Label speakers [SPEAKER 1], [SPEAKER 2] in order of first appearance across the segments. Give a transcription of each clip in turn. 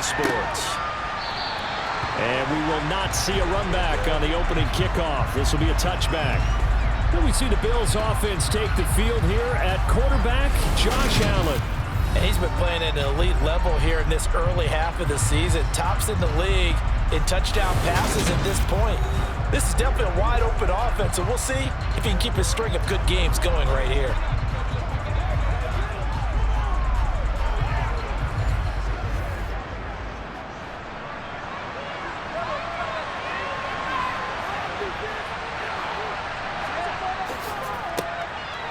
[SPEAKER 1] Sports. And we will not see a run back on the opening kickoff. This will be a touchback. Then we see the Bills offense take the field here at quarterback, Josh Allen.
[SPEAKER 2] And he's been playing at an elite level here in this early half of the season. Tops in the league in touchdown passes at this point. This is definitely a wide open offense, and we'll see if he can keep his string of good games going right here.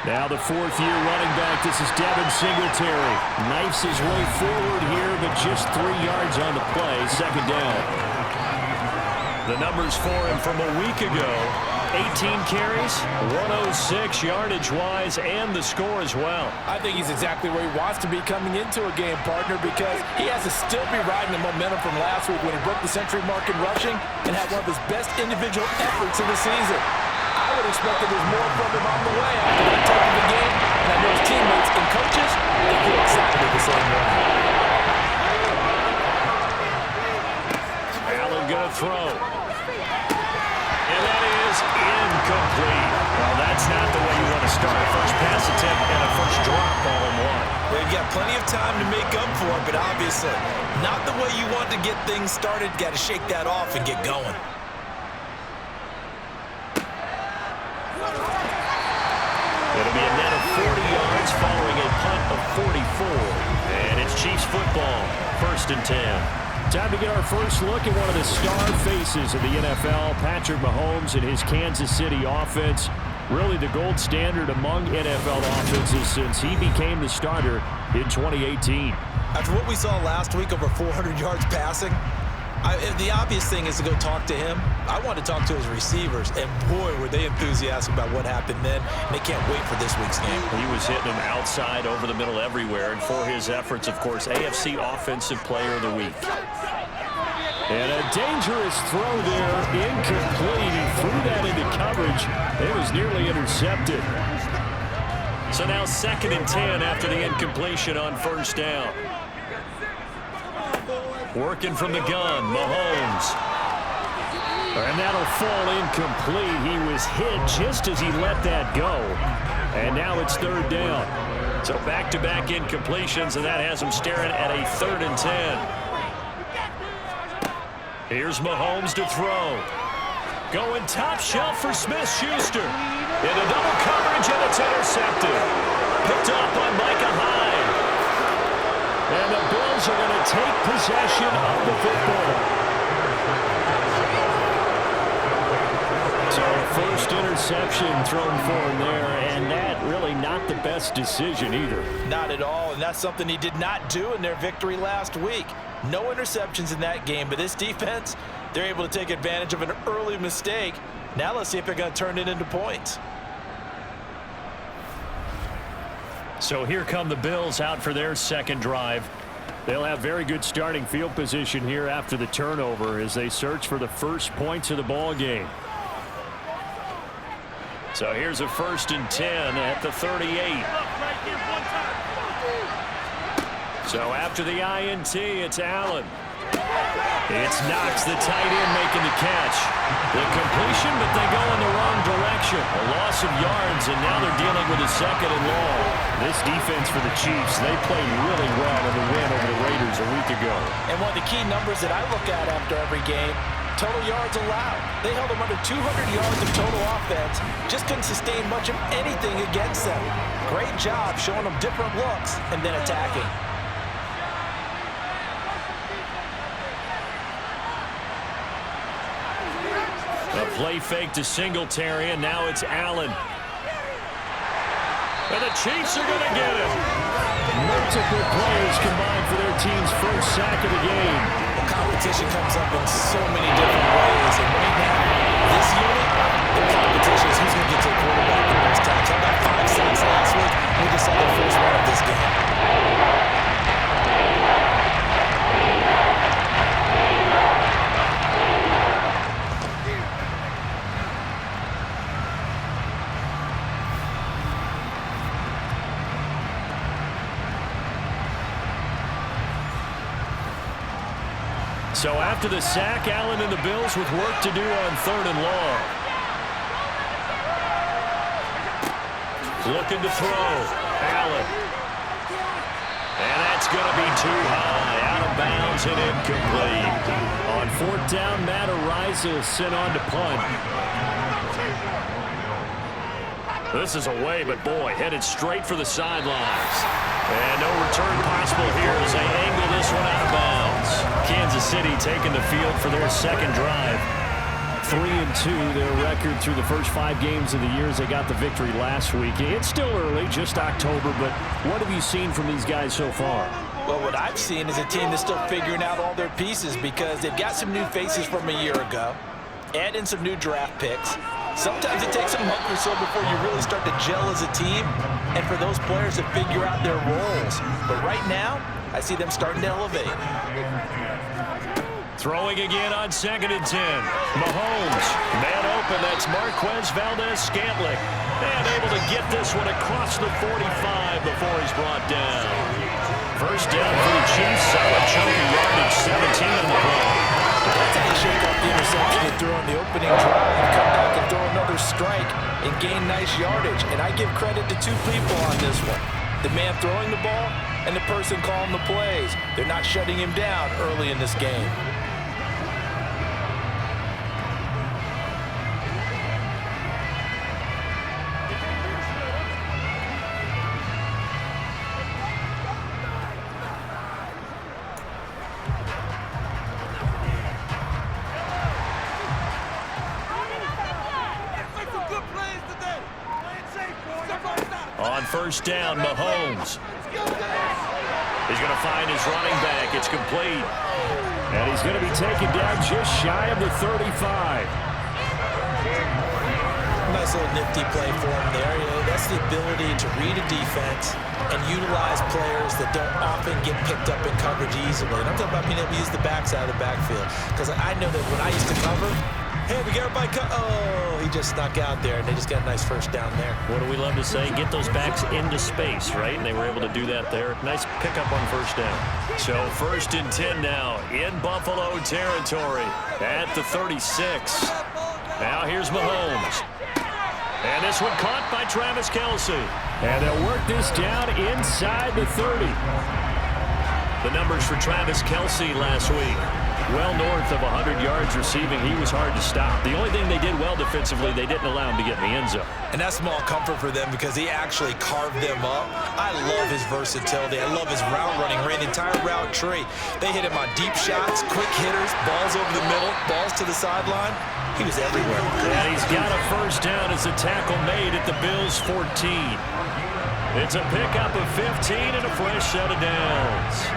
[SPEAKER 1] Now the fourth-year running back, this is Devin Singletary. Knifes his way forward here, but just 3 yards on the play. Second down. The numbers for him from a week ago. 18 carries, 106 yardage-wise, and the score as well.
[SPEAKER 2] I think he's exactly where he wants to be coming into a game, partner, because he has to still be riding the momentum from last week when he broke the century mark in rushing and had one of his best individual efforts of the season. I would expect that there's more from him on the way after that type of a game, and I know his teammates and coaches, they feel exactly the same way.
[SPEAKER 1] Allen going to throw. And that is incomplete. Well, that's not the way you want to start a first pass attempt and a first drop all in one.
[SPEAKER 2] They've got plenty of time to make up for it, but obviously not the way you want to get things started. Got to shake that off and get going.
[SPEAKER 1] It'll be a net of 40 yards following a punt of 44. And it's Chiefs football, 1st and 10. Time to get our first look at one of the star faces of the NFL, Patrick Mahomes and his Kansas City offense. Really the gold standard among NFL offenses since he became the starter in 2018.
[SPEAKER 2] After what we saw last week, over 400 yards passing, the obvious thing is to go talk to him. I want to talk to his receivers, and boy, were they enthusiastic about what happened then. And they can't wait for this week's game.
[SPEAKER 1] He was hitting them outside, over the middle, everywhere. And for his efforts, of course, AFC Offensive Player of the Week. And a dangerous throw there, incomplete. He threw that into coverage. It was nearly intercepted. So now 2nd and 10 after the incompletion on 1st down. Working from the gun, Mahomes. And that'll fall incomplete. He was hit just as he let that go. And now it's 3rd down. So back-to-back incompletions, and that has him staring at a 3rd and 10. Here's Mahomes to throw. Going top shelf for Smith-Schuster. Into double coverage, and it's intercepted. Picked up on Micah Hyde. And the Bills are going to take possession of the football. So first interception thrown for him there, and that really not the best decision either.
[SPEAKER 2] Not at all, and that's something he did not do in their victory last week. No interceptions in that game, but this defense, they're able to take advantage of an early mistake. Now let's see if they're going to turn it into points.
[SPEAKER 1] So here come the Bills out for their second drive. They'll have very good starting field position here after the turnover as they search for the first points of the ball game. So here's a 1st and 10 at the 38. So after the INT, it's Allen. It's Knox, the tight end, making the catch. The completion, but they go in the wrong direction. A loss of yards, and now they're dealing with a 2nd and long. This defense for the Chiefs, they played really well in the win over the Raiders a week ago.
[SPEAKER 2] And one of the key numbers that I look at after every game, total yards allowed. They held them under 200 yards of total offense. Just couldn't sustain much of anything against them. Great job showing them different looks and then attacking.
[SPEAKER 1] A play fake to Singletary, and now it's Allen. And the Chiefs are going to get it. Multiple players combined for their team's first sack of the game.
[SPEAKER 2] The competition comes up in so many different ways, and right now, this unit, the competition is who's going to get to the quarterback the most times. How about 5 sacks last week? We just saw the first one of this game.
[SPEAKER 1] So after the sack, Allen and the Bills with work to do on 3rd and long. Looking to throw. Allen. And that's going to be too high. Out of bounds and incomplete. On 4th down, Matt Araiza sent on to punt. This is away, but boy, headed straight for the sidelines. And no return possible here as they angle this one out of bounds. Kansas City taking the field for their second drive. 3-2, their record through the first 5 games of the year as they got the victory last week. It's still early, just October, but what have you seen from these guys so far?
[SPEAKER 2] Well, what I've seen is a team that's still figuring out all their pieces because they've got some new faces from a year ago, add in some new draft picks. Sometimes it takes a month or so before you really start to gel as a team and for those players to figure out their roles. But right now, I see them starting to elevate.
[SPEAKER 1] Throwing again on 2nd and 10. Mahomes, man open, that's Marquez Valdez-Scantling. And able to get this one across the 45 before he's brought down. First down for the Chiefs, solid chunk of yardage, 17 on the play.
[SPEAKER 2] That's how you shake off the interception you threw on the opening drive, come back and throw another strike and gain nice yardage. And I give credit to 2 people on this one. The man throwing the ball and the person calling the plays. They're not shutting him down early in this game.
[SPEAKER 1] On first down, Mahomes. He's going to find his running back. It's complete. And he's going to be taken down just shy of the 35.
[SPEAKER 2] Nice little nifty play for him there. You know, that's the ability to read a defense and utilize players that don't often get picked up in coverage easily. And I'm talking about being able to use the backside of the backfield. Because I know that when I used to cover, hey, we got everybody oh, he just snuck out there, and they just got a nice first down there.
[SPEAKER 1] What do we love to say? Get those backs into space, right? And they were able to do that there. Nice pickup on first down. So 1st and 10 now in Buffalo territory at the 36. Now here's Mahomes. And this one caught by Travis Kelce. And they'll work this down inside the 30. The numbers for Travis Kelce last week. Well north of 100 yards receiving. He was hard to stop. The only thing they did well defensively, they didn't allow him to get in the end zone.
[SPEAKER 2] And that's small comfort for them because he actually carved them up. I love his versatility. I love his route running. Ran the entire route tree. They hit him on deep shots, quick hitters, balls over the middle, balls to the sideline. He was everywhere.
[SPEAKER 1] And he's got a first down as the tackle made at the Bills' 14. It's a pickup of 15 and a fresh set of downs.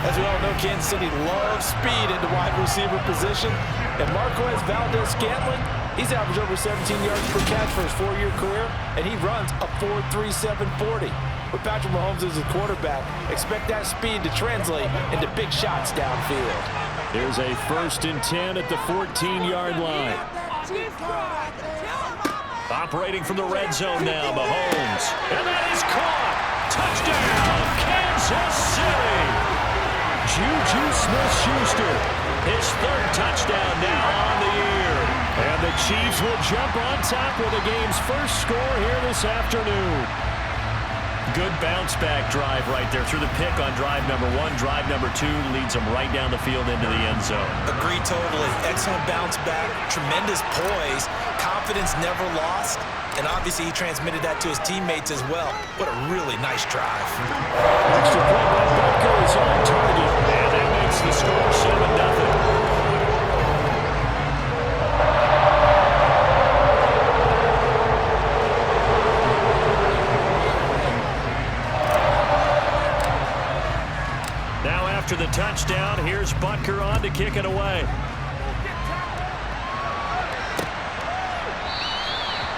[SPEAKER 2] As we all know, Kansas City loves speed into wide receiver position. And Marquez Valdez-Scantling, he's averaged over 17 yards per catch for his 4-year career, and he runs a 4.37 40. With Patrick Mahomes as his quarterback, expect that speed to translate into big shots downfield.
[SPEAKER 1] Here's a 1st and 10 at the 14-yard line. Operating from the red zone now, Mahomes. And that is caught. Touchdown, Kansas City. Juju Smith-Schuster, his 3rd touchdown now on the year. And the Chiefs will jump on top with the game's first score here this afternoon. Good bounce-back drive right there through the pick on drive number 1. Drive number 2 leads them right down the field into the end zone.
[SPEAKER 2] Agree totally. Excellent bounce back, tremendous poise, confidence never lost, and obviously he transmitted that to his teammates as well. What a really nice drive.
[SPEAKER 1] Extra point by Butker is on target, and that makes the score 7-0. After the touchdown, here's Butker on to kick it away.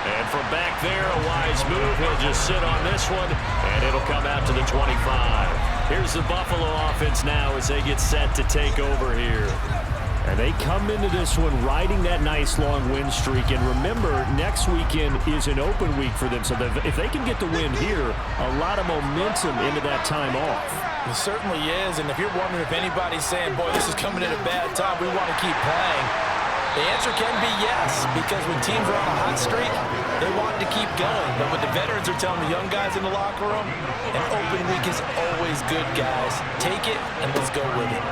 [SPEAKER 1] And from back there, a wise move. He'll just sit on this one, and it'll come out to the 25. Here's the Buffalo offense now as they get set to take over here. And they come into this one riding that nice long win streak. And remember, next weekend is an open week for them. So if they can get the win here, a lot of momentum into that time off.
[SPEAKER 2] It certainly is, and if you're wondering if anybody's saying, boy, this is coming at a bad time, we want to keep playing, the answer can be yes, because when teams are on a hot streak, they want to keep going. But what the veterans are telling the young guys in the locker room, an open week is always good, guys. Take it, and let's go with it.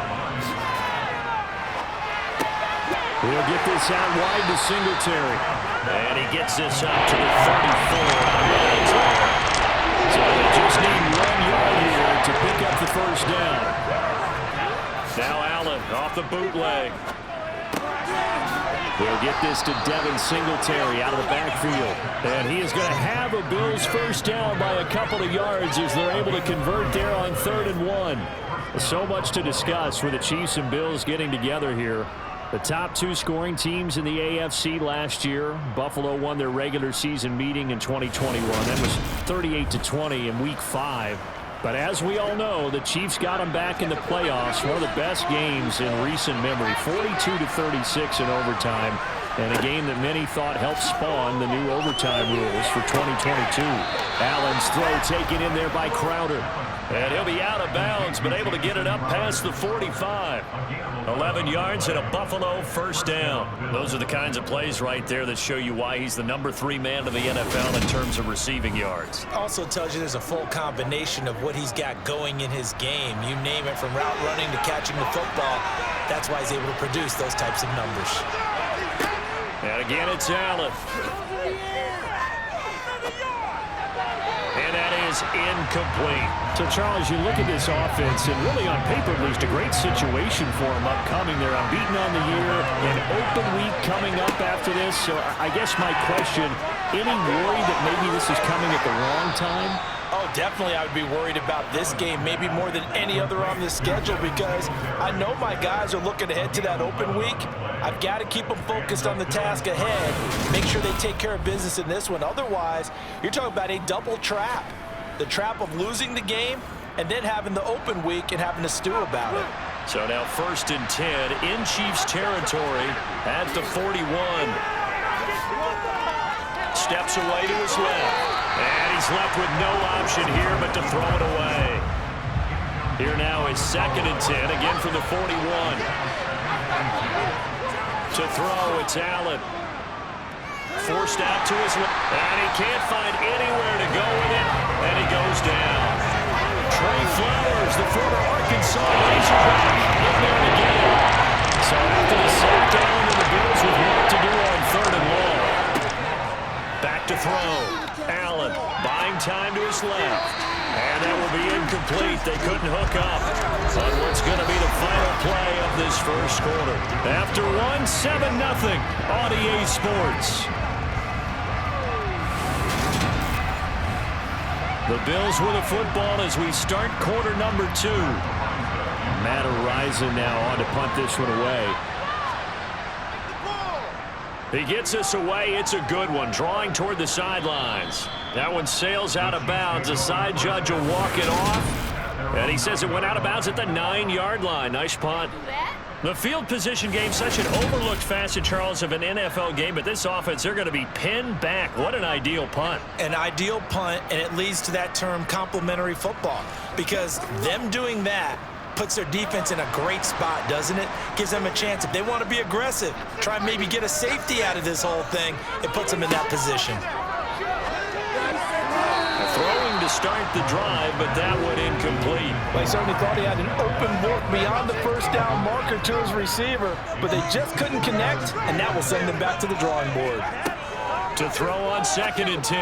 [SPEAKER 1] We'll get this out wide to Singletary. And he gets this up to the 34 out of bounds there. So they just need 1 yard here to pick up the first down. Now Allen off the bootleg. We'll get this to Devin Singletary out of the backfield. And he is going to have a Bills first down by a couple of yards as they're able to convert there on 3rd and 1. So much to discuss with the Chiefs and Bills getting together here. The top 2 scoring teams in the AFC last year. Buffalo won their regular season meeting in 2021. That was 38-20 in Week 5. But as we all know, the Chiefs got them back in the playoffs. One of the best games in recent memory. 42-36 in overtime. And a game that many thought helped spawn the new overtime rules for 2022. Allen's throw taken in there by Crowder. And he'll be out of bounds, but able to get it up past the 45. 11 yards and a Buffalo first down. Those are the kinds of plays right there that show you why he's the number 3 man in the NFL in terms of receiving yards.
[SPEAKER 2] Also tells you there's a full combination of what he's got going in his game. You name it, from route running to catching the football. That's why he's able to produce those types of numbers.
[SPEAKER 1] And again, it's Allen. And that is incomplete. So, Charles, you look at this offense, and really on paper, at least a great situation for him upcoming. They're unbeaten on the year, an open week coming up after this. So I guess my question, any worry that maybe this is coming at the wrong time?
[SPEAKER 2] Oh, definitely I would be worried about this game, maybe more than any other on the schedule, because I know my guys are looking ahead to that open week. I've got to keep them focused on the task ahead, make sure they take care of business in this one. Otherwise, you're talking about a double trap. The trap of losing the game and then having the open week and having to stew about it.
[SPEAKER 1] So now 1st and 10 in Chiefs territory at the 41. Steps away to his left. And he's left with no option here but to throw it away. Here now is 2nd and 10, again from the 41. To throw, it's Allen. Forced out to his left. And he can't find anywhere to go with it. And he goes down. Trey Flowers, the former Arkansas Razorback, in there again. So after the sack down, and the Bills with work to do on 3rd and long. Back to throw. Allen buying time to his left. And that will be incomplete. They couldn't hook up on what's going to be the final play of this first quarter. After 7-0, on EA Sports. The Bills with the football as we start quarter number 2. Matt Horizon now on to punt this one away. He gets us away. It's a good one. Drawing toward the sidelines. That one sails out of bounds. The side judge will walk it off. And he says it went out of bounds at the 9-yard line. Nice punt. The field position game, such an overlooked facet, Charles, of an NFL game. But this offense, they're going to be pinned back. What an ideal punt.
[SPEAKER 2] An ideal punt, and it leads to that term complementary football. Because them doing that puts their defense in a great spot, doesn't it? Gives them a chance. If they want to be aggressive, try and maybe get a safety out of this whole thing, it puts them in that position.
[SPEAKER 1] Throwing to start the drive, but that one incomplete.
[SPEAKER 2] They certainly thought he had an open look beyond the first down marker to his receiver, but they just couldn't connect, and that will send them back to the drawing board.
[SPEAKER 1] To throw on 2nd and 10.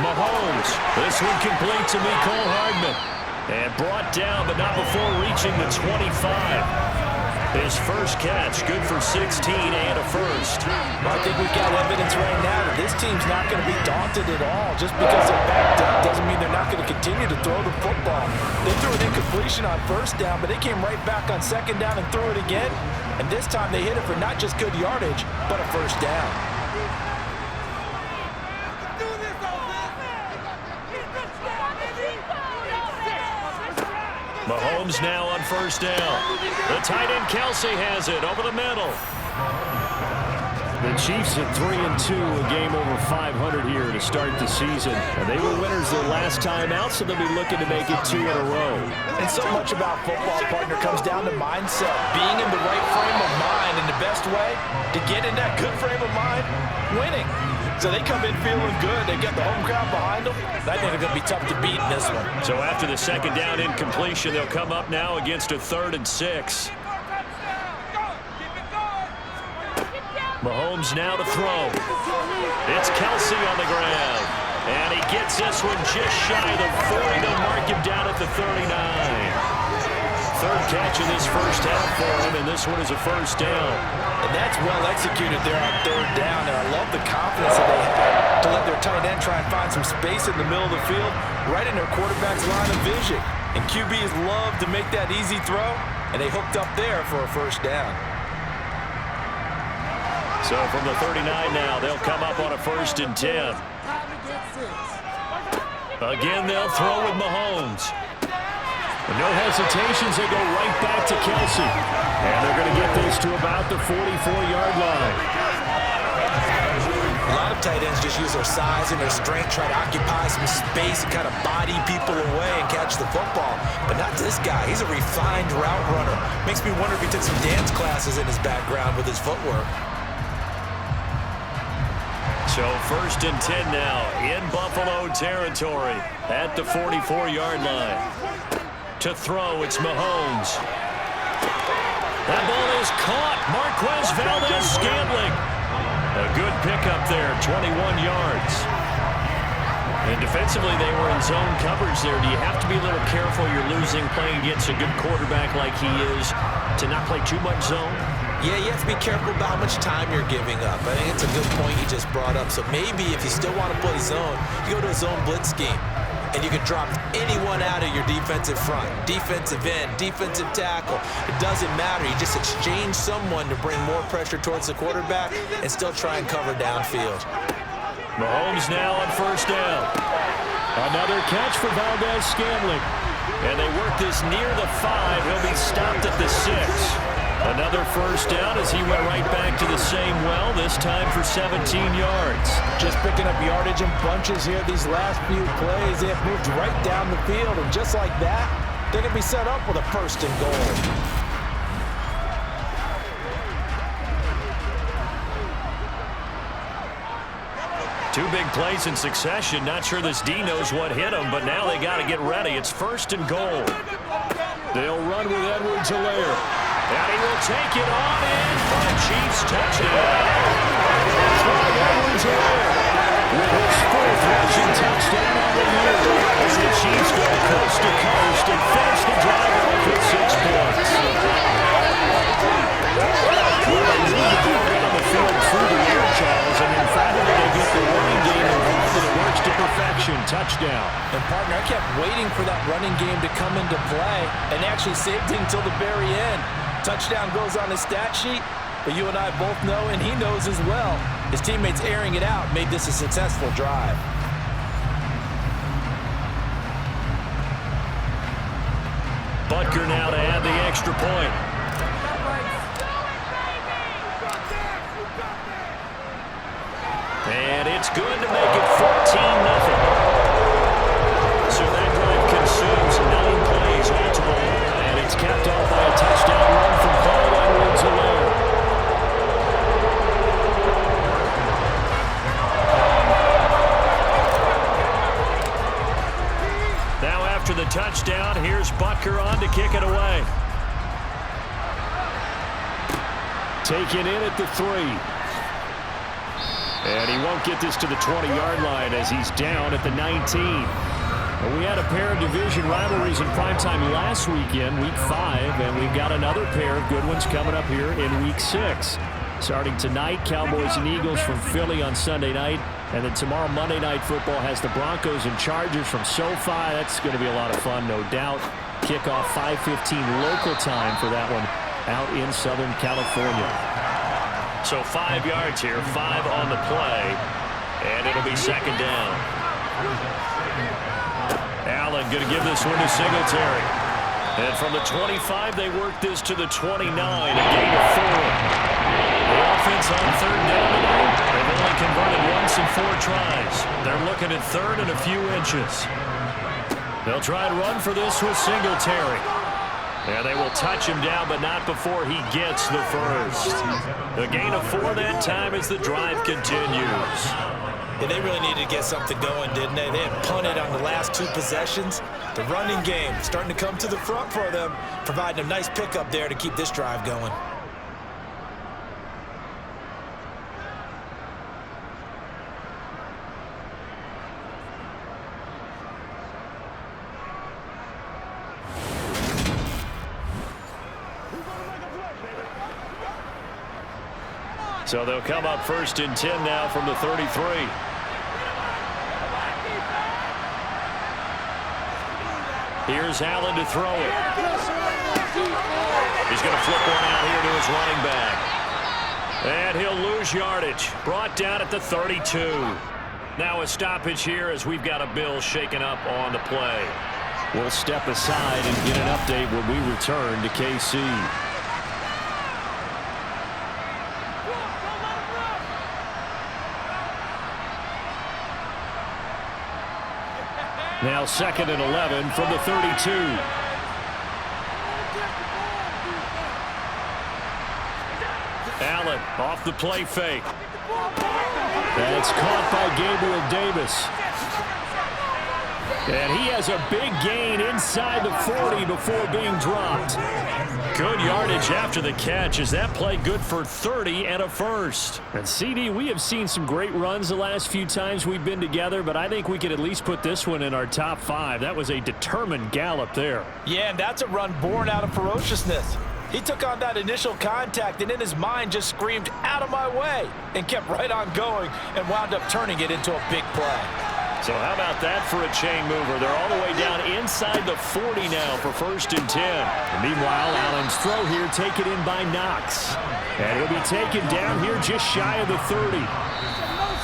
[SPEAKER 1] Mahomes. This one complete to Mecole Hardman. And brought down, but not before reaching the 25. His first catch, good for 16 and a first.
[SPEAKER 2] I think we've got evidence right now that this team's not going to be daunted at all. Just because they're backed up doesn't mean they're not going to continue to throw the football. They threw an incompletion on 1st down, but they came right back on 2nd down and threw it again. And this time they hit it for not just good yardage, but a first down.
[SPEAKER 1] Mahomes now on 1st down. The tight end Kelsey has it over the middle. The Chiefs at 3-2, a game over 500 here to start the season. And they were winners their last time out, so they'll be looking to make it 2 in a row.
[SPEAKER 2] And so much about football, partner, comes down to mindset. Being in the right frame of mind, and the best way to get in that good frame of mind, winning. So they come in feeling good. They get the home crowd behind them. I think they're going to be tough to beat in this one.
[SPEAKER 1] So after the second down incompletion, they'll come up now against a 3rd and 6. Mahomes now to throw. It's Kelsey on the ground. And he gets this one just shy of the 40. They'll mark him down at the 39. 3rd catch of this first half for him, and this one is a first down.
[SPEAKER 2] And that's well executed there on 3rd down. And I love the confidence that they had to let their tight end try and find some space in the middle of the field, right in their quarterback's line of vision. And QBs love to make that easy throw, and they hooked up there for a first down.
[SPEAKER 1] So from the 39 now, they'll come up on a 1st and 10. Again, they'll throw with Mahomes. No hesitations, they go right back to Kelsey. And they're going to get this to about the 44-yard line.
[SPEAKER 2] A lot of tight ends just use their size and their strength, try to occupy some space and kind of body people away and catch the football. But not this guy. He's a refined route runner. Makes me wonder if he took some dance classes in his background with his footwork.
[SPEAKER 1] So 1st and 10 now in Buffalo territory at the 44-yard line. To throw, it's Mahomes. That ball is caught. Marquez Valdez-Scantling. A good pickup there, 21 yards. And defensively, they were in zone coverage there. Do you have to be a little careful you're losing playing against a good quarterback like he is to not play too much zone?
[SPEAKER 2] Yeah, you have to be careful about how much time you're giving up. I think it's a good point you just brought up. So maybe if you still want to play zone, you go to a zone blitz scheme. And you can drop anyone out of your defensive front. Defensive end, defensive tackle. It doesn't matter. You just exchange someone to bring more pressure towards the quarterback and still try and cover downfield.
[SPEAKER 1] Mahomes now on 1st down. Another catch for Valdez-Scantling. And they work this near the 5. He'll be stopped at the 6. Another first down as he went right back to the same well, this time for 17 yards.
[SPEAKER 2] Just picking up yardage in bunches here these last few plays. They have moved right down the field, and just like that, they're going to be set up with a 1st and goal.
[SPEAKER 1] Two big plays in succession. Not sure this D knows what hit him, but now they got to get ready. It's 1st and goal. They'll run with Edwards-Helaire. And he will take it on in for a Chiefs touchdown. Edwards-Helaire with his 4th rushing touchdown of the year. As the Chiefs go coast to coast and finish the drive off with 6 points. Well, they move the ball down the field through the air, Charles, and in fact, they get the running game involved, and it works to perfection. Touchdown.
[SPEAKER 2] And, partner, I kept waiting for that running game to come into play and actually saved him until the very end. Touchdown goes on the stat sheet, but you and I both know, and he knows as well, his teammates airing it out made this a successful drive.
[SPEAKER 1] Butker now to add the extra point. And it's good to make it 14-0. So that drive consumes 9 plays ultimately. And it's capped off by a touchdown run from Edwards-Helaire. Now after the touchdown, here's Butker on to kick it away. Taken in at the 3. And he won't get this to the 20-yard line as he's down at the 19. Well, we had a pair of division rivalries in primetime last weekend, Week 5, and we've got another pair of good ones coming up here in Week 6. Starting tonight, Cowboys and Eagles from Philly on Sunday night, and then tomorrow Monday Night Football has the Broncos and Chargers from SoFi. That's going to be a lot of fun, no doubt. Kickoff 5:15 local time for that one out in Southern California. So 5 yards here, 5 on the play, and it'll be 2nd down. Allen going to give this one to Singletary. And from the 25, they work this to the 29, a gain of 4. The offense on third down tonight, they've only converted once in 4 tries. They're looking at third and a few inches. They'll try and run for this with Singletary. Yeah, they will touch him down, but not before he gets the first. A gain of 4 that time as the drive continues.
[SPEAKER 2] Yeah, they really needed to get something going, didn't they? They had punted on the last 2 possessions. The running game starting to come to the front for them, providing a nice pickup there to keep this drive going.
[SPEAKER 1] So they'll come up first and 10 now from the 33. Here's Allen to throw it. He's going to flip one out here to his running back. And he'll lose yardage. Brought down at the 32. Now a stoppage here as we've got a Bill shaken up on the play. We'll step aside and get an update when we return to KC. Now 2nd and 11 from the 32. Allen off the play fake. That's caught by Gabriel Davis. And he has a big gain inside the 40 before being dropped. Good yardage after the catch. Is that play good for 30 and a first? And CD, we have seen some great runs the last few times we've been together, but I think we could at least put this one in our top 5. That was a determined gallop there.
[SPEAKER 2] Yeah, and that's a run born out of ferociousness. He took on that initial contact and in his mind just screamed, "Out of my way," and kept right on going and wound up turning it into a big play.
[SPEAKER 1] So how about that for a chain mover? They're all the way down inside the 40 now for 1st and 10. And meanwhile, Allen's throw here taken in by Knox. And he'll be taken down here just shy of the 30.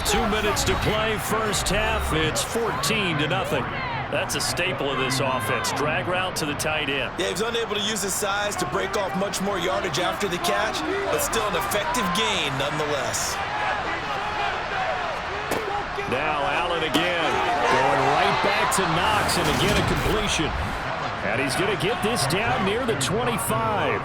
[SPEAKER 1] 2 minutes to play, first half. It's 14-0. That's a staple of this offense. Drag route to the tight end.
[SPEAKER 2] Yeah, he was unable to use his size to break off much more yardage after the catch, but still an effective gain nonetheless.
[SPEAKER 1] Now Allen again, going right back to Knox, and again a completion. And he's going to get this down near the 25.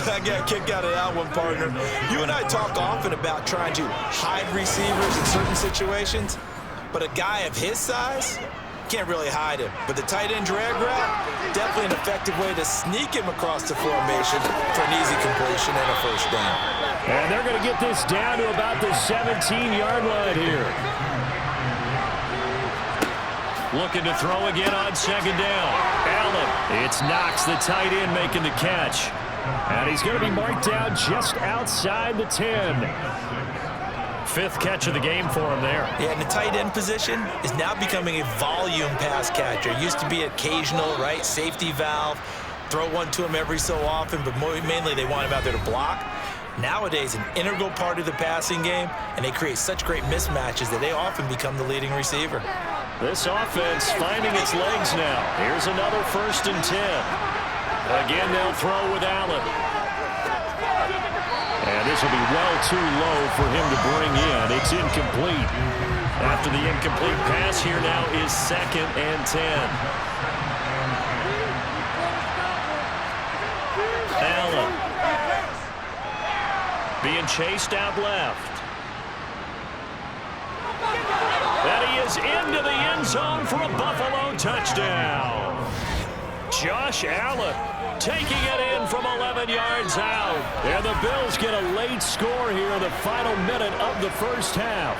[SPEAKER 2] I got a kick out of that one, partner. You and I talk often about trying to hide receivers in certain situations, but a guy of his size can't really hide him. But the tight end drag route, definitely an effective way to sneak him across the formation for an easy completion and a first down.
[SPEAKER 1] And they're going to get this down to about the 17-yard line here. Looking to throw again on 2nd down. Allen, it's Knox, the tight end, making the catch. And he's going to be marked down just outside the 10. 5th catch of the game for him there.
[SPEAKER 2] Yeah, and the tight end position is now becoming a volume pass catcher. It used to be occasional, right, safety valve. Throw one to him every so often, but mainly they want him out there to block. Nowadays, an integral part of the passing game, and they create such great mismatches that they often become the leading receiver.
[SPEAKER 1] This offense finding its legs now. Here's another 1st and 10. Again, they'll throw with Allen. And this will be well too low for him to bring in. It's incomplete. After the incomplete pass, here now is 2nd and 10. Allen being chased out left. And he is into the end zone for a Buffalo touchdown. Josh Allen taking it in from 11 yards out. And the Bills get a late score here in the final minute of the first half.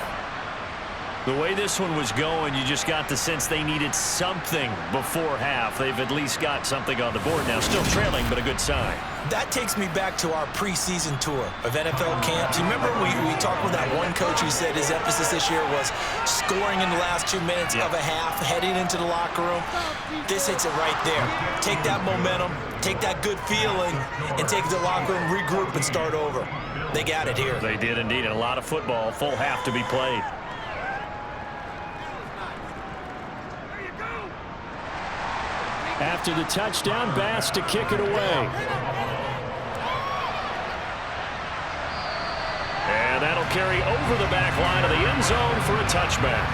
[SPEAKER 1] The way this one was going, you just got the sense they needed something before half. They've at least got something on the board now. Still trailing, but a good sign.
[SPEAKER 2] That takes me back to our preseason tour of NFL camps. You remember we talked with that one coach who said his emphasis this year was scoring in the last 2 minutes of a half, heading into the locker room. This hits it right there. Take that momentum, take that good feeling, and take it to the locker room, regroup, and start over. They got it here.
[SPEAKER 1] They did indeed, and a lot of football, full half to be played. After the touchdown, Bass to kick it away. carry over the back line of the end zone for a touchback.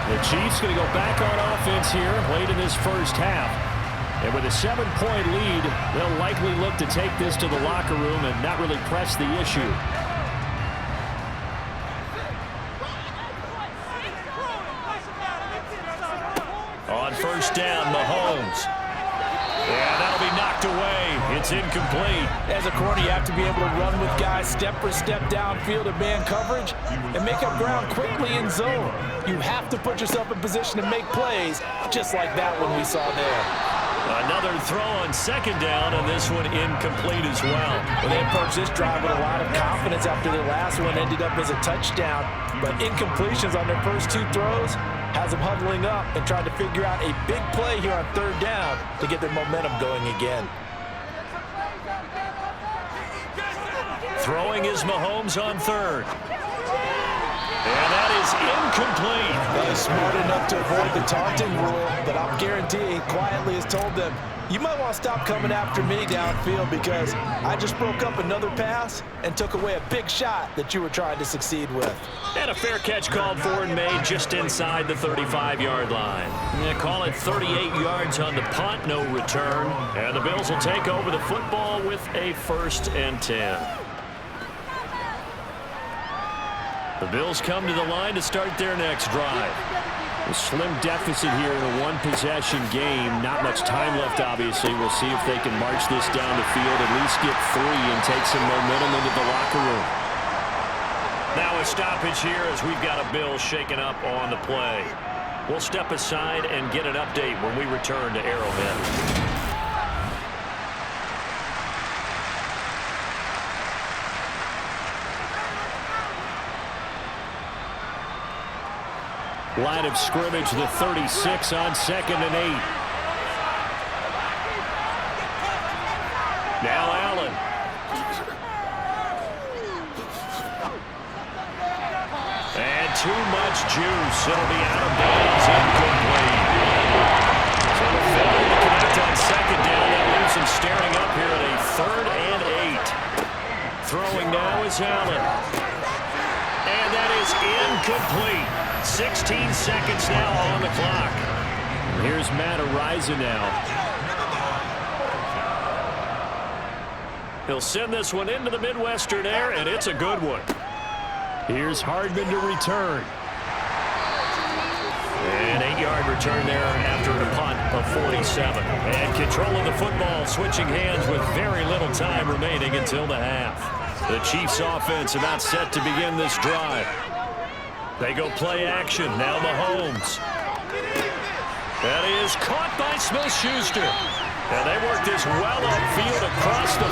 [SPEAKER 1] The Chiefs going to go back on offense here late in this first half. And with a 7-point lead, they'll likely look to take this to the locker room and not really press the issue. On first down, Mahomes. Yeah, that'll be knocked away. It's incomplete.
[SPEAKER 2] As a corner, you have to be able to run with guys step for step downfield in man coverage and make up ground quickly in zone. You have to put yourself in position to make plays, just like that one we saw there.
[SPEAKER 1] Another throw on second down, and this one incomplete as well.
[SPEAKER 2] Well, they approached this drive with a lot of confidence after their last one ended up as a touchdown. But incompletions on their first two throws has them huddling up and trying to figure out a big play here on third down to get their momentum going again.
[SPEAKER 1] Throwing is Mahomes on third. And that is incomplete.
[SPEAKER 2] Well, he's smart enough to avoid the taunting rule, but I'm guaranteeing quietly has told them, you might want to stop coming after me downfield because I just broke up another pass and took away a big shot that you were trying to succeed with.
[SPEAKER 1] And a fair catch called for and made just inside the 35-yard line. They call it 38 yards on the punt, no return. And the Bills will take over the football with a 1st and 10. The Bills come to the line to start their next drive. A slim deficit here in a one-possession game. Not much time left, obviously. We'll see if they can march this down the field, at least get 3 and take some momentum into the locker room. Now a stoppage here as we've got a Bills shaken up on the play. We'll step aside and get an update when we return to Arrowhead. Line of scrimmage, the 36 on 2nd and 8. Now Allen. And too much juice. It'll be out of bounds, incomplete. So the failure to connect on 2nd down. That leaves him staring up here at a 3rd and 8. Throwing now is Allen. And that is incomplete. 16 seconds now on the clock. Here's Matt Ariza now. He'll send this one into the Midwestern air, and it's a good one. Here's Hardman to return. An 8-yard return there after a punt of 47. And control of the football, switching hands with very little time remaining until the half. The Chiefs offense about set to begin this drive. They go play action. Now Mahomes. That is caught by Smith-Schuster. And they work this well upfield across the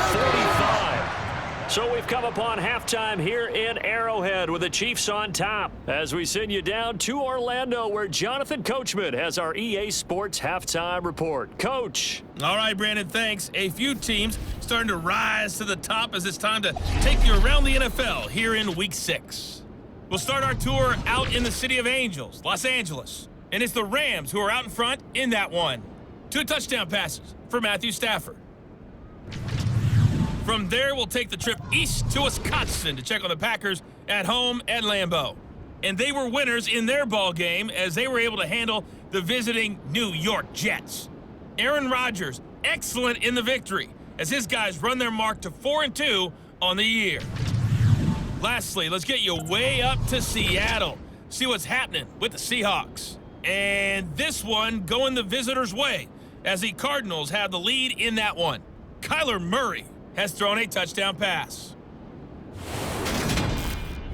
[SPEAKER 1] 45. So we've come upon halftime here in Arrowhead with the Chiefs on top as we send you down to Orlando where Jonathan Coachman has our EA Sports halftime report. Coach.
[SPEAKER 3] All right, Brandon, thanks. A few teams starting to rise to the top as it's time to take you around the NFL here in Week 6. We'll start our tour out in the City of Angels, Los Angeles. And it's the Rams who are out in front in that one. 2 touchdown passes for Matthew Stafford. From there, we'll take the trip east to Wisconsin to check on the Packers at home at Lambeau. And they were winners in their ball game as they were able to handle the visiting New York Jets. Aaron Rodgers, excellent in the victory as his guys run their mark to 4-2 on the year. Lastly, let's get you way up to Seattle. See what's happening with the Seahawks. And this one going the visitors' way as the Cardinals have the lead in that one. Kyler Murray has thrown a touchdown pass.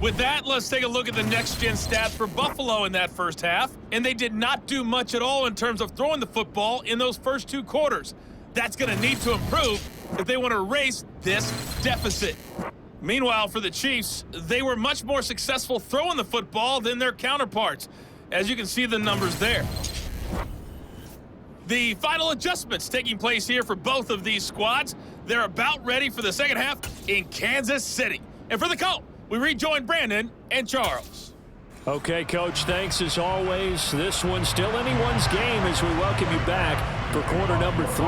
[SPEAKER 3] With that, let's take a look at the next-gen stats for Buffalo in that first half. And they did not do much at all in terms of throwing the football in those first 2 quarters. That's going to need to improve if they want to erase this deficit. Meanwhile, for the Chiefs, they were much more successful throwing the football than their counterparts, as you can see the numbers there. The final adjustments taking place here for both of these squads. They're about ready for the second half in Kansas City. And for the call, we rejoin Brandon and Charles.
[SPEAKER 1] Okay, Coach, thanks as always. This one's still anyone's game as we welcome you back for quarter number 3.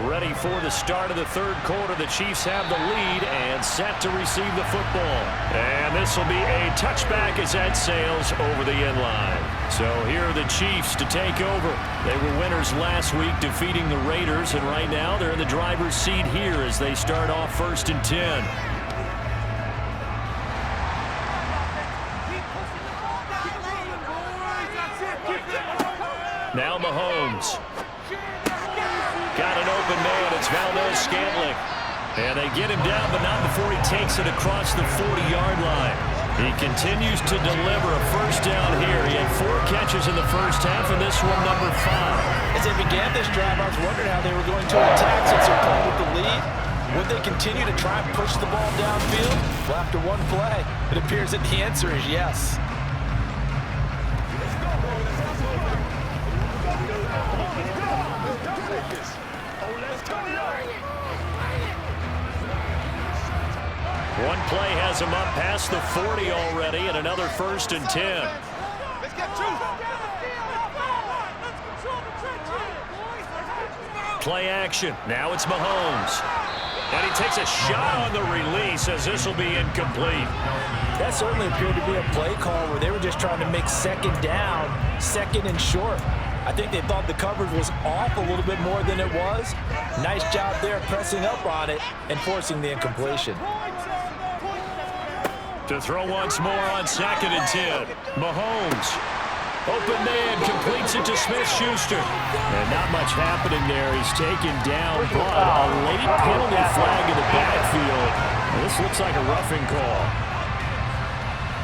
[SPEAKER 1] Ready for the start of the third quarter. The Chiefs have the lead and set to receive the football. And this will be a touchback as that sails over the end line. So here are the Chiefs to take over. They were winners last week, defeating the Raiders, and right now they're in the driver's seat here as they start off 1st and 10. Now Mahomes. Got an open man. It's Valdez-Scantling. And they get him down, but not before he takes it across the 40-yard line. He continues to deliver a first down here. He had 4 catches in the first half, and this one number 5.
[SPEAKER 2] As they began this drive, I was wondering how they were going to attack since they're playing with the lead. Would they continue to try and push the ball downfield? Well, after one play, it appears that the answer is yes.
[SPEAKER 1] One play has him up past the 40 already, and another 1st and 10. Play action. Now it's Mahomes. And he takes a shot on the release as this will be incomplete.
[SPEAKER 2] That certainly appeared to be a play call where they were just trying to make second down, second and short. I think they thought the coverage was off a little bit more than it was. Nice job there pressing up on it and forcing the incompletion.
[SPEAKER 1] To throw once more on 2nd and 10. Mahomes. Open man, completes it to Smith-Schuster. And not much happening there. He's taken down, but a late penalty flag in the backfield. And this looks like a roughing call.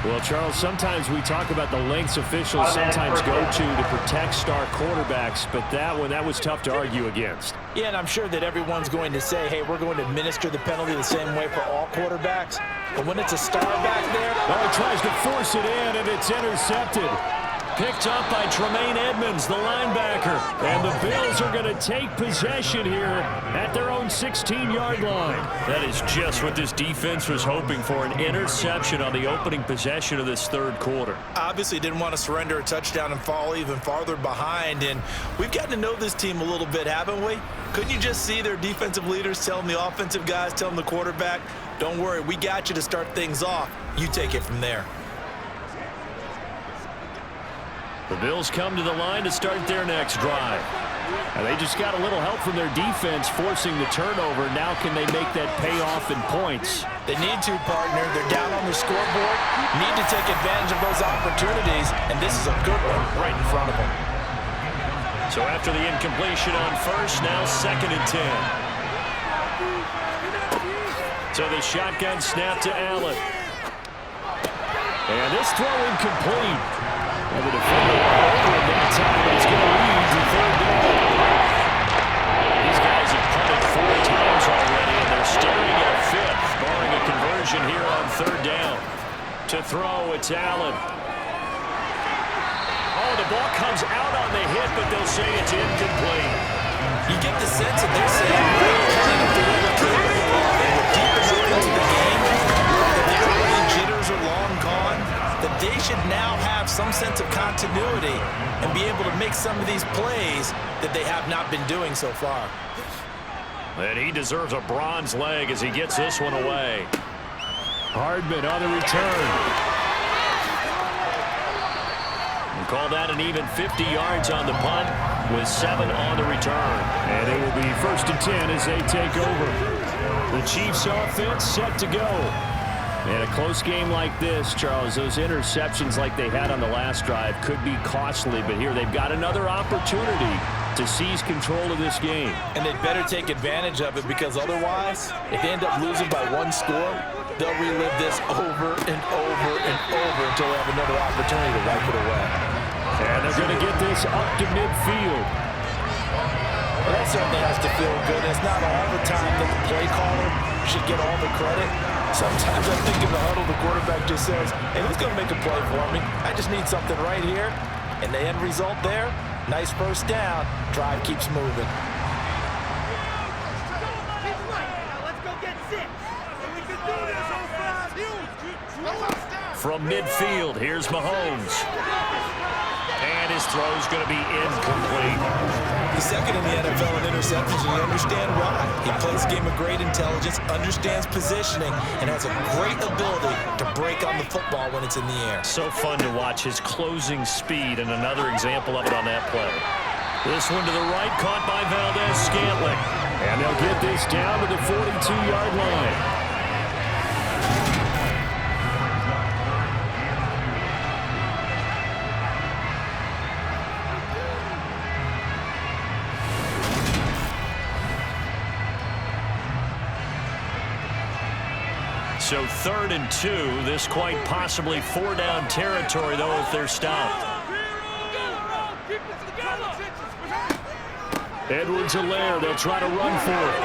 [SPEAKER 1] Well, Charles, sometimes we talk about the lengths officials sometimes go to protect star quarterbacks, but that was tough to argue against.
[SPEAKER 2] Yeah, and I'm sure that everyone's going to say, hey, we're going to administer the penalty the same way for all quarterbacks. But when it's a star back there,
[SPEAKER 1] well, he tries to force it in, and it's intercepted. Picked up by Tremaine Edmonds, the linebacker. And the Bills are going to take possession here at their own 16-yard line. That is just what this defense was hoping for, an interception on the opening possession of this third quarter.
[SPEAKER 2] Obviously didn't want to surrender a touchdown and fall even farther behind. And we've gotten to know this team a little bit, haven't we? Couldn't you just see their defensive leaders telling the offensive guys, telling the quarterback, don't worry, we got you to start things off. You take it from there.
[SPEAKER 1] The Bills come to the line to start their next drive. And they just got a little help from their defense forcing the turnover. Now can they make that pay off in points?
[SPEAKER 2] They need to, partner. They're down on the scoreboard. Need to take advantage of those opportunities. And this is a good one right in front of them.
[SPEAKER 1] So after the incompletion on first, now 2nd and 10. So the shotgun snap to Allen. And this throw incomplete. And the defender over him that time, but it's going to lead to 3rd down. These guys have punted 4 times already, and they're staring at a 5th, barring a conversion here on 3rd down. To throw, it's Allen. Oh, the ball comes out on the hit, but they'll say it's incomplete.
[SPEAKER 2] You get the sense that they're saying, we're trying to do what we could with the ball. They were deep enough into the game. The early jitters are long gone. That they should now have some sense of continuity and be able to make some of these plays that they have not been doing so far.
[SPEAKER 1] And he deserves a bronze leg as he gets this one away. Hardman on the return. And call that an even 50 yards on the punt with 7 on the return. And it will be 1st and 10 as they take over. The Chiefs offense set to go. And a close game like this, Charles, those interceptions like they had on the last drive could be costly, but here they've got another opportunity to seize control of this game.
[SPEAKER 2] And they'd better take advantage of it, because otherwise, if they end up losing by 1 score, they'll relive this over and over and over until they have another opportunity to wipe it away.
[SPEAKER 1] And they're going to get this up to midfield.
[SPEAKER 2] Well, that certainly has to feel good. It's not all the time that the play caller should get all the credit. Sometimes I think in the huddle, the quarterback just says, hey, who's going to make a play for me? I just need something right here. And the end result there, nice first down. Drive keeps moving.
[SPEAKER 1] From midfield, here's Mahomes. And his throw's going to be incomplete.
[SPEAKER 2] be second in the NFL in interceptions, and you understand why. He plays a game of great intelligence, understands positioning, and has a great ability to break on the football when it's in the air.
[SPEAKER 1] So fun to watch his closing speed, and another example of it on that play. This one to the right, caught by Valdez-Scantling. And they'll get this down to the 42-yard line. So 3rd and 2, this quite possibly 4-down territory, though, if they're stopped. Edwards-Helaire, they'll try to run for it.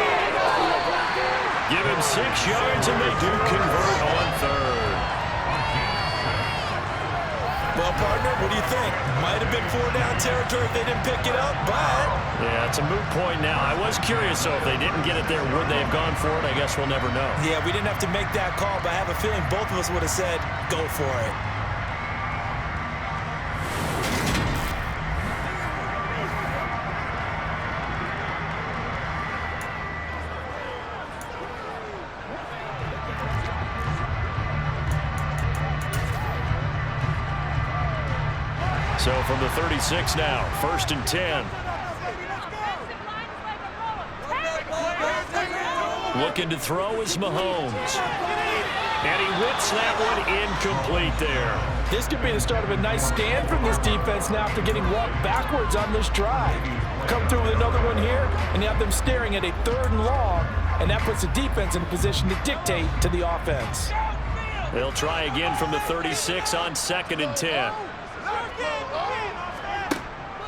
[SPEAKER 1] Give him 6 yards, and they do convert on 3rd.
[SPEAKER 2] Well, partner, what do you think? Might have been 4-down territory if they didn't pick it up, but...
[SPEAKER 1] Yeah, it's a moot point now. I was curious, though, if they didn't get it there, would they have gone for it? I guess we'll never know.
[SPEAKER 2] Yeah, we didn't have to make that call, but I have a feeling both of us would have said, go for it.
[SPEAKER 1] So from the 36 now, 1st and 10. Looking to throw is Mahomes. And he whips that one incomplete there.
[SPEAKER 2] This could be the start of a nice stand from this defense now after getting walked backwards on this drive. Come through with another one here, and you have them staring at a 3rd and long, and that puts the defense in a position to dictate to the offense.
[SPEAKER 1] They'll try again from the 36 on 2nd and 10.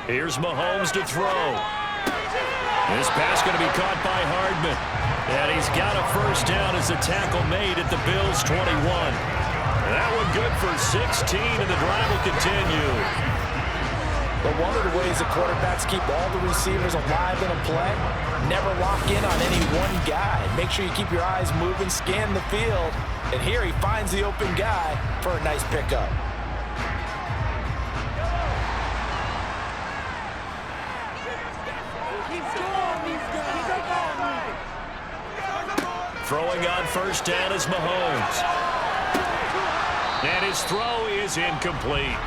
[SPEAKER 1] Here's Mahomes to throw. This pass going to be caught by Hardman. And he's got a 1st down as the tackle made at the Bills' 21. That one good for 16, and the drive will continue.
[SPEAKER 2] But one of the ways the quarterbacks keep all the receivers alive in a play, never lock in on any one guy. Make sure you keep your eyes moving, scan the field. And here he finds the open guy for a nice pickup.
[SPEAKER 1] Throwing on 1st down is Mahomes. And his throw is incomplete.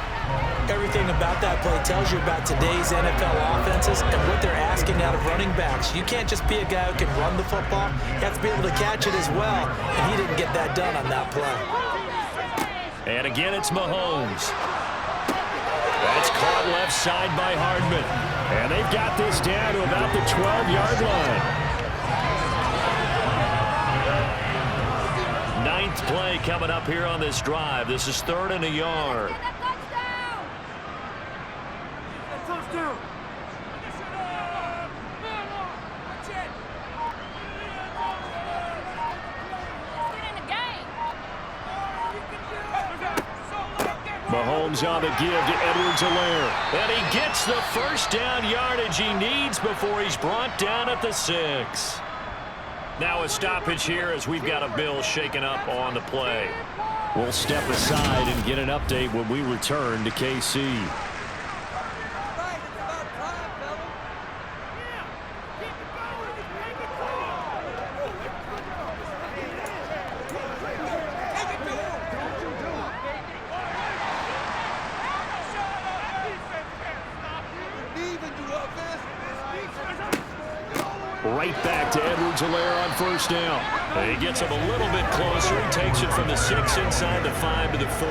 [SPEAKER 2] Everything about that play tells you about today's NFL offenses and what they're asking out of running backs. You can't just be a guy who can run the football. You have to be able to catch it as well, and he didn't get that done on that play.
[SPEAKER 1] And again, it's Mahomes. That's caught left side by Hardman. And they've got this down to about the 12-yard line. 9th play coming up here on this drive. This is 3rd and a yard. Mahomes on the give to Edwards-Helaire. And he gets the 1st down yardage he needs before he's brought down at the 6. Now a stoppage here as we've got a Bill shaken up on the play. We'll step aside and get an update when we return to KC. Right back to Edwards-Helaire on 1st down. He gets him a little bit closer. He takes it from the 6 inside the 5 to the 4.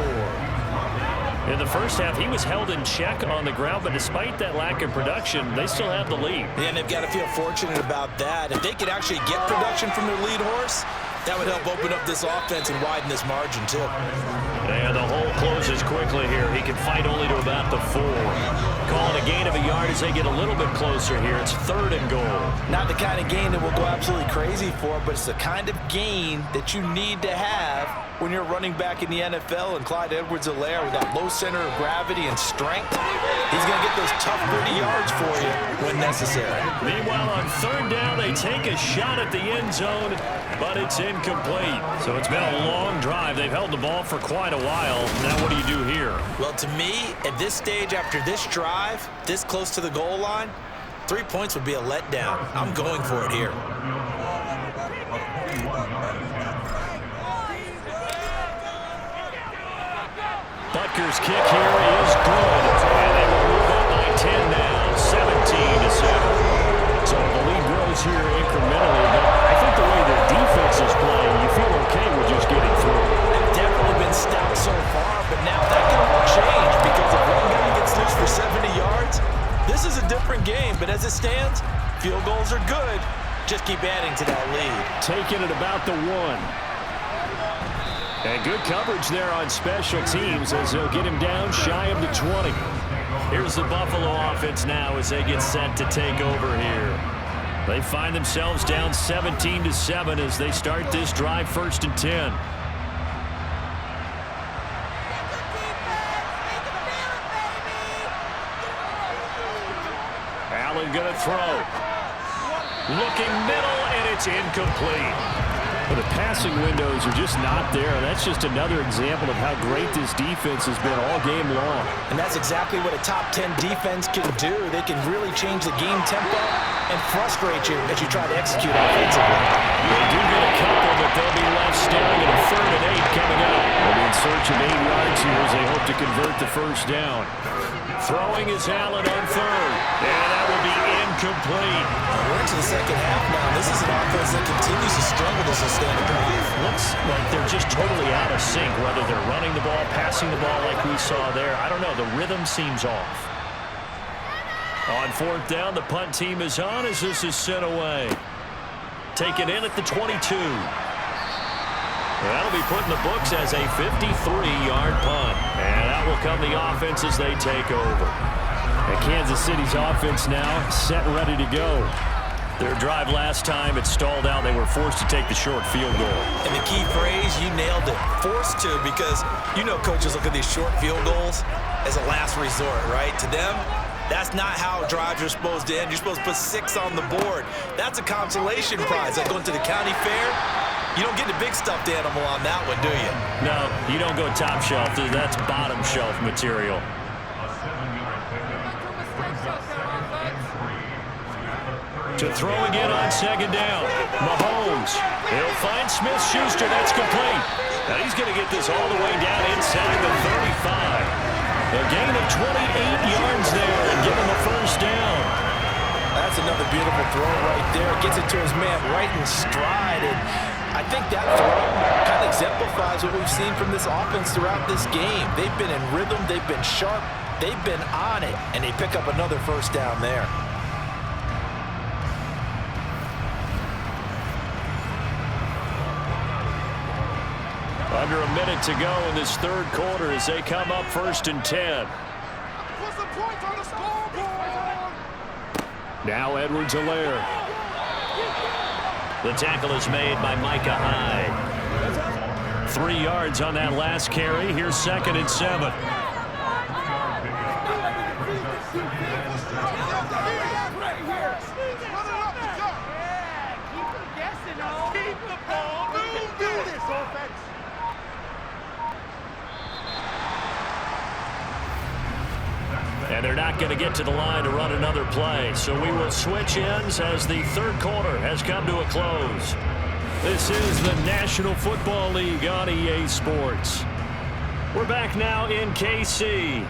[SPEAKER 1] In the first half, he was held in check on the ground, but despite that lack of production, they still have the lead.
[SPEAKER 2] Yeah, and they've got to feel fortunate about that. If they could actually get production from their lead horse, that would help open up this offense and widen this margin, too.
[SPEAKER 1] And the hole closes quickly here. He can fight only to about the 4. Calling a gain of a yard as they get a little bit closer here. It's 3rd and goal.
[SPEAKER 2] Not the kind of gain that we'll go absolutely crazy for, but it's the kind of gain that you need to have when you're running back in the NFL. And Clyde Edwards-Helaire, with that low center of gravity and strength, he's going to get those tough, gritty yards for you when necessary.
[SPEAKER 1] Meanwhile, on 3rd down, they take a shot at the end zone, but it's incomplete. So it's been a long drive. They've held the ball for quite a while. Now what do you do here?
[SPEAKER 2] Well, to me, at this stage after this drive, this close to the goal line, 3 points would be a letdown. I'm going for it here.
[SPEAKER 1] Butker's kick here is good. And they will move up by 10 now, 17-7. So the lead grows here incrementally, but I think the way the defense is playing, you feel okay with just getting through.
[SPEAKER 2] They've definitely been stout so far, but now that can all change because if one guy gets loose for 70 yards, this is a different game. But as it stands, field goals are good. Just keep adding to that lead.
[SPEAKER 1] Taking it about the 1. And good coverage there on special teams as they'll get him down shy of the 20. Here's the Buffalo offense now as they get set to take over here. They find themselves down 17-7 as they start this drive, 1st and 10. Allen gonna throw. Looking middle, and it's incomplete. Well, the passing windows are just not there. That's just another example of how great this defense has been all game long.
[SPEAKER 2] And that's exactly what a top 10 defense can do. They can really change the game tempo and frustrate you as you try to execute offensively.
[SPEAKER 1] They do get a couple, but they'll be left staring at a 3rd and 8 coming up. They'll be in search of 8 yards here as they hope to convert the 1st down. Throwing is Allen on 3rd, and that will be incomplete.
[SPEAKER 2] We're into the 2nd half now. This is an offense that continues to struggle to sustain a drive.
[SPEAKER 1] Looks like they're just totally out of sync, whether they're running the ball, passing the ball like we saw there. I don't know. The rhythm seems off. On 4th down, the punt team is on as this is sent away. Take it in at the 22. That'll be put in the books as a 53-yard punt. And that will come the offense as they take over. And Kansas City's offense now set and ready to go. Their drive last time, it stalled out. They were forced to take the short field goal.
[SPEAKER 2] And the key phrase, you nailed it. Forced to, because you know coaches look at these short field goals as a last resort, right? To them, that's not how drives are supposed to end. You're supposed to put 6 on the board. That's a consolation prize. Like going to the county fair, you don't get the big stuffed animal on that one, do you?
[SPEAKER 1] No, you don't go top shelf. That's bottom shelf material. To throw again on 2nd down. Mahomes. He'll find Smith-Schuster. That's complete. Now he's going to get this all the way down inside the 35. A gain of 28 yards there and give him a 1st down.
[SPEAKER 2] That's another beautiful throw right there. Gets it to his man right in stride. And I think that throw kind of exemplifies what we've seen from this offense throughout this game. They've been in rhythm. They've been sharp. They've been on it. And they pick up another 1st down there.
[SPEAKER 1] Under a minute to go in this 3rd quarter as they come up 1st and 10. Now Edwards-Helaire. The tackle is made by Micah Hyde. 3 yards on that last carry. Here's 2nd and 7. And they're not going to get to the line to run another play. So we will switch ends as the 3rd quarter has come to a close. This is the National Football League on EA Sports. We're back now in KC.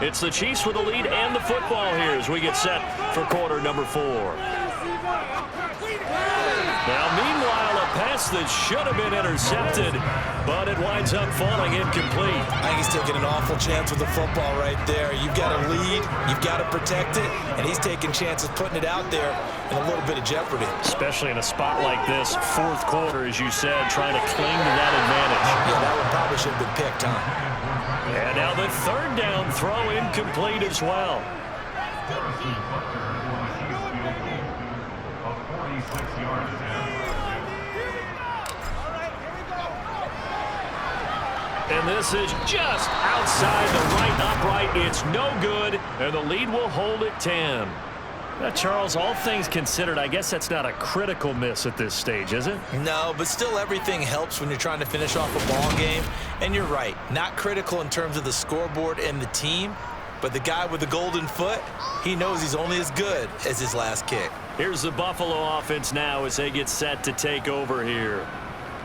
[SPEAKER 1] It's the Chiefs with the lead and the football here as we get set for quarter number 4. Now, meanwhile, a pass that should have been intercepted, but it winds up falling incomplete.
[SPEAKER 2] I think he's taking an awful chance with the football right there. You've got to lead, you've got to protect it, and he's taking chances putting it out there in a little bit of jeopardy.
[SPEAKER 1] Especially in a spot like this, 4th quarter, as you said, trying to cling to that advantage.
[SPEAKER 2] Yeah, that one probably should have been picked, huh?
[SPEAKER 1] And now the 3rd down throw incomplete as well. And this is just outside the right upright. It's no good, and the lead will hold at 10. Now, Charles, all things considered, I guess that's not a critical miss at this stage, is it?
[SPEAKER 2] No, but still everything helps when you're trying to finish off a ball game. And you're right, not critical in terms of the scoreboard and the team, But the guy with the golden foot, he knows he's only as good as his last kick.
[SPEAKER 1] Here's the Buffalo offense now as they get set to take over here.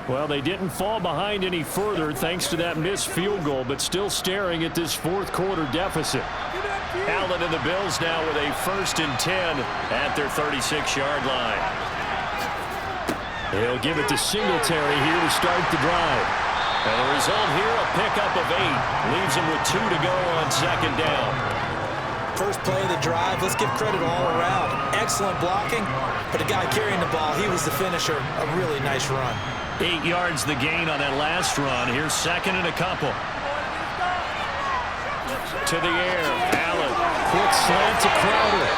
[SPEAKER 1] Well, they didn't fall behind any further thanks to that missed field goal, but still staring at this fourth quarter deficit. Allen and the Bills now with a 1st and 10 at their 36-yard line. They'll give it to Singletary here to start the drive. And the result here, a pickup of 8. Leaves him with 2 to go on 2nd down.
[SPEAKER 2] First play of the drive, let's give credit all around. Excellent blocking, but the guy carrying the ball, he was the finisher. A really nice run.
[SPEAKER 1] 8 yards the gain on that last run. Here's 2nd and a couple. To the air, Allen. Quick slant to Crowder.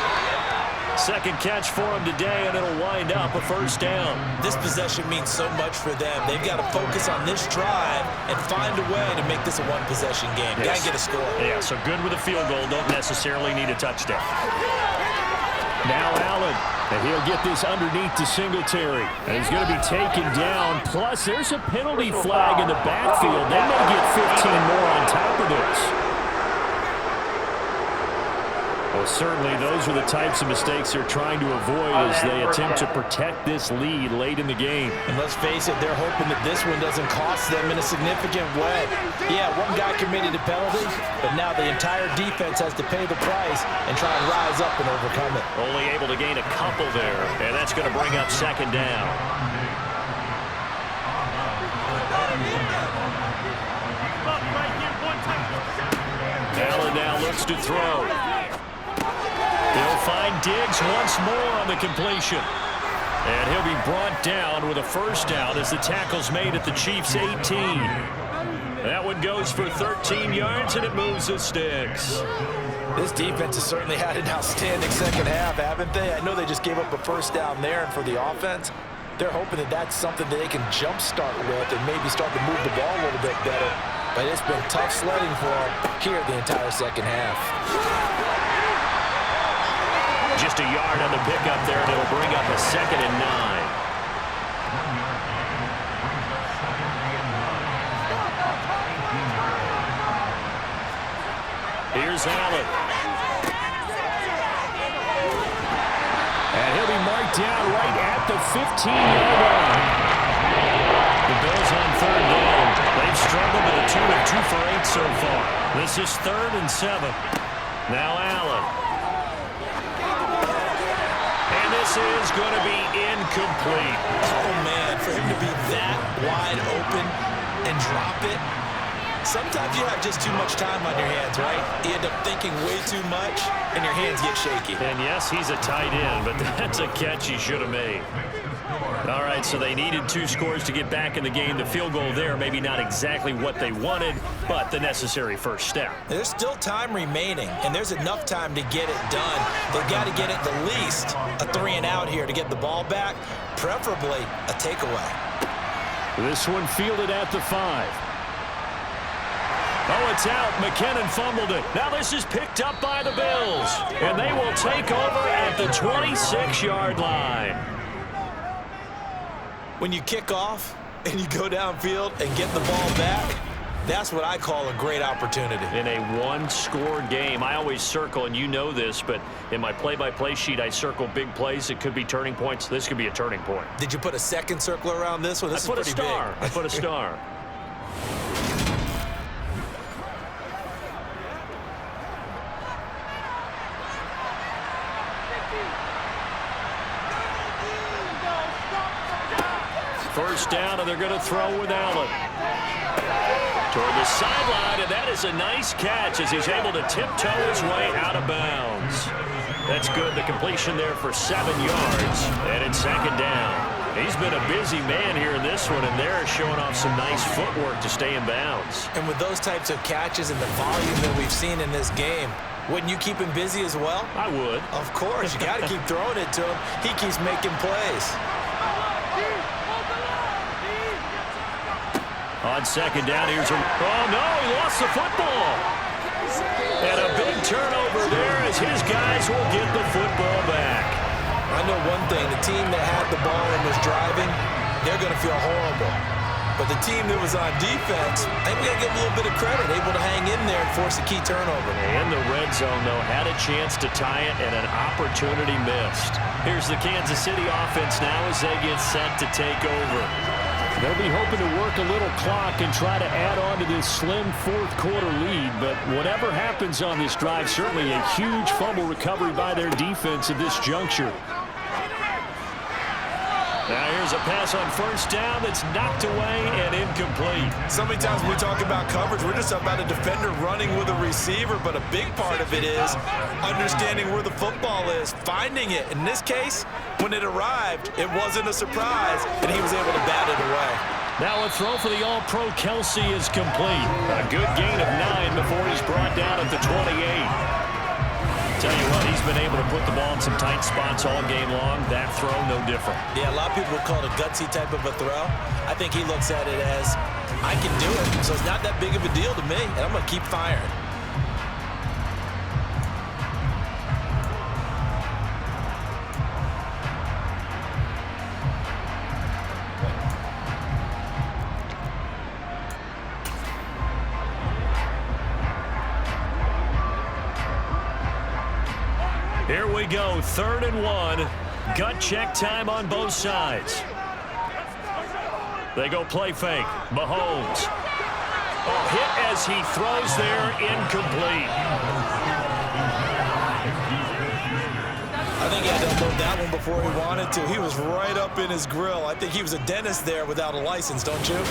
[SPEAKER 1] 2nd catch for him today, and it'll wind up a 1st down.
[SPEAKER 2] This possession means so much for them. They've got to focus on this drive and find a way to make this a one-possession game.
[SPEAKER 1] Yes.
[SPEAKER 2] Got to get a score.
[SPEAKER 1] Yeah, so good with a field goal. Don't necessarily need a touchdown. Now Allen, and he'll get this underneath to Singletary. And he's going to be taken down. Plus, there's a penalty flag in the backfield. They may get 15 more on top of this. Well, certainly those are the types of mistakes they're trying to avoid as they attempt to protect this lead late in the game.
[SPEAKER 2] And let's face it, they're hoping that this one doesn't cost them in a significant way. Yeah, one guy committed a penalty, but now the entire defense has to pay the price and try and rise up and overcome it.
[SPEAKER 1] Only able to gain a couple there, and that's going to bring up 2nd down. Allen now looks to throw. They'll find Diggs once more on the completion. And he'll be brought down with a 1st down as the tackle's made at the Chiefs' 18. That one goes for 13 yards, and it moves the sticks.
[SPEAKER 2] This defense has certainly had an outstanding second half, haven't they? I know they just gave up a 1st down there, and for the offense, they're hoping that that's something that they can jumpstart with and maybe start to move the ball a little bit better. But it's been tough sledding for them here the entire second half.
[SPEAKER 1] Just a yard on the pickup there, and it'll bring up a 2nd and 9. Here's Allen. And he'll be marked down right at the 15-yard line. The Bills on 3rd down. They've struggled to the tune of 2 for 8 so far. This is 3rd and 7. Now Allen. And this is going to be incomplete.
[SPEAKER 2] Oh, man, for him to be that wide open and drop it. Sometimes you have just too much time on your hands, right? You end up thinking way too much, and your hands get shaky.
[SPEAKER 1] And yes, he's a tight end, but that's a catch he should have made. All right, so they needed 2 scores to get back in the game. The field goal there, maybe not exactly what they wanted, but the necessary 1st step.
[SPEAKER 2] There's still time remaining, and there's enough time to get it done. They've got to get at the least a 3 and out here to get the ball back, preferably a takeaway.
[SPEAKER 1] This one fielded at the 5. Oh, it's out. McKinnon fumbled it. Now this is picked up by the Bills, and they will take over at the 26-yard line.
[SPEAKER 2] When you kick off and you go downfield and get the ball back, that's what I call a great opportunity.
[SPEAKER 1] In a 1-score game, I always circle, and you know this, but in my play-by-play sheet, I circle big plays. It could be turning points. This could be a turning point.
[SPEAKER 2] Did you put a 2nd circle around this one? This is pretty big.
[SPEAKER 1] I put a star. First down, and they're going to throw with Allen. Toward the sideline, and that is a nice catch as he's able to tiptoe his way out of bounds. That's good. The completion there for 7 yards, and it's 2nd down. He's been a busy man here in this one, and they're showing off some nice footwork to stay in bounds.
[SPEAKER 2] And with those types of catches and the volume that we've seen in this game, wouldn't you keep him busy as well?
[SPEAKER 1] I would.
[SPEAKER 2] Of course. You got to keep throwing it to him. He keeps making plays.
[SPEAKER 1] On 2nd down, here's a... Oh, no, he lost the football. And a big turnover there as his guys will get the football back.
[SPEAKER 2] I know one thing. The team that had the ball and was driving, they're going to feel horrible. But the team that was on defense, I think we got to give them a little bit of credit, able to hang in there and force a key turnover.
[SPEAKER 1] In the red zone, though, had a chance to tie it and an opportunity missed. Here's the Kansas City offense now as they get set to take over. They'll be hoping to work a little clock and try to add on to this slim fourth-quarter lead, but whatever happens on this drive, certainly a huge fumble recovery by their defense at this juncture. Now here's a pass on first down that's knocked away and incomplete.
[SPEAKER 2] So many times when we talk about coverage, we're just about a defender running with a receiver, but a big part of it is understanding where the football is, finding it. In this case, when it arrived, it wasn't a surprise, and he was able to bat it away.
[SPEAKER 1] Now a throw for the All-Pro Kelsey is complete. A good gain of 9 before he's brought down at the 28. Tell you what, he's been able to put the ball in some tight spots all game long. That throw, no different.
[SPEAKER 2] Yeah, a lot of people would call it a gutsy type of a throw. I think he looks at it as, I can do it, so it's not that big of a deal to me, and I'm going to keep firing.
[SPEAKER 1] Here we go, 3rd and 1. Gut check time on both sides. They go play fake. Mahomes. Oh, hit as he throws there, incomplete.
[SPEAKER 2] I think he had to unload that one before he wanted to. He was right up in his grill. I think he was a dentist there without a license, don't you?